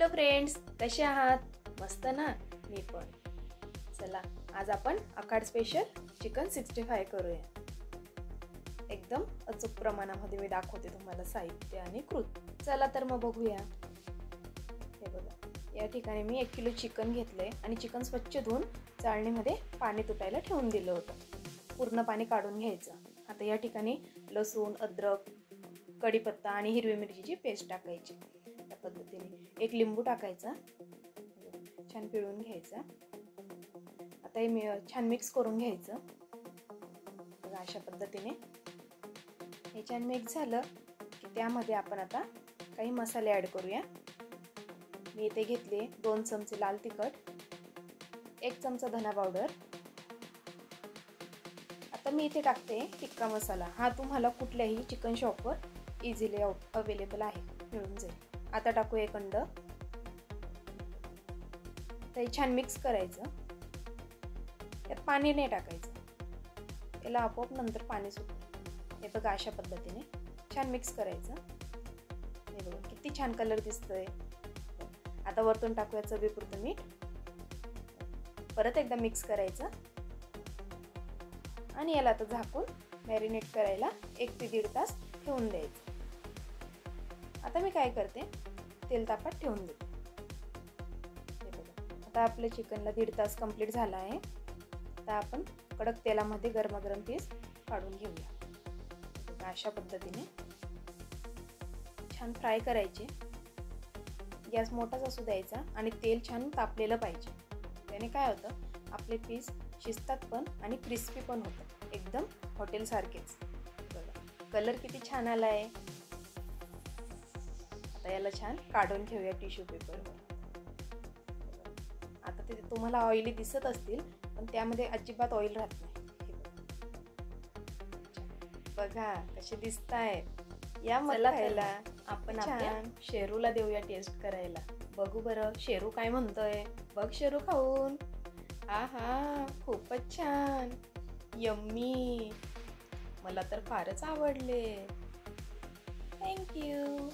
Hello friends, कसे आहात? मस्त ना? मी पण. चला आज आपण आखाड स्पेशल चिकन 65 करूया. एकदम अचूक प्रमाणामध्ये मी दाखवते तुम्हाला साहित्य आणि कृती. चला तर मग बघूया. हे बघा, या ठिकाणी मी 1 किलो चिकन घेतले आणि चिकन स्वच्छ धुवून चाळणीमध्ये पाणी तुटायला ठेवून दिलं होतं. पूर्ण पाणी काढून घ्यायचं. आता या ठिकाणी लसूण, अद्रक, कढीपत्ता आणि हिरवी मिरचीची पेस्ट टाकायची. त्या पद्धतीने 1 लिंबू टाकायचा, छान पिळून घ्यायचा. आता हे छान मिक्स करून घ्यायचं. बघा अशा पद्धतीने हे छान मिक्स झालं की त्यामध्ये आपण आता काही मसाले ॲड करूया. मी इथे घेतले 2 चमचे लाल तिखट, 1 चमचा धना पावडर. आता मी इथे टाकते टिक्का मसाला. हा तुम्हाला कुठल्याही चिकन शॉपवर इझिली अवेलेबल आहे, मिळून जाईल. आता टाकू 1 अंड. ते छान मिक्स करायचं. यात पाणी नाही टाकायचं, याला आपोआप नंतर पाणी सुटतं. हे बघा अशा पद्धतीने छान मिक्स करायचं. हे बघा किती छान कलर दिसतोय. आता वरतून टाकूया चवीपुरतं मीठ. परत एकदा मिक्स करायचं आणि याला आता झाकून मॅरिनेट करायला 1 ते 1.5 तास ठेवून द्यायचं. आता मी काय करते, तेल तापत ठेवून देते. हे बघा, आता आपल्या चिकनला 1.5 तास कंप्लीट झाला आहे. आता आपण कडक तेलामध्ये गरमागरम पीस काढून घेऊया. अशा पद्धतीने छान फ्राय करायचे. गॅस मोठाच असू द्यायचा आणि तेल छान तापलेलं पाहिजे. त्याने काय होतं, आपले पीस शिजतात पण आणि क्रिस्पी पण होतात, एकदम हॉटेलसारखेच. बघा कलर किती छान आला आहे. आता याला छान काढून घेऊया टिश्यू पेपरवर. आता ते तुम्हाला ऑइली दिसत असतील पण त्यामध्ये अजिबात ऑइल राहत नाही. बघा कसे दिसतायत. या मला खायला. आपण आपल्या शेरूला देऊया टेस्ट करायला. बघू बरं शेरू काय म्हणतोय. बघ शेरू खाऊन. आहा, खूपच छान, यम्मी. मला तर फारच आवडले. थँक्यू.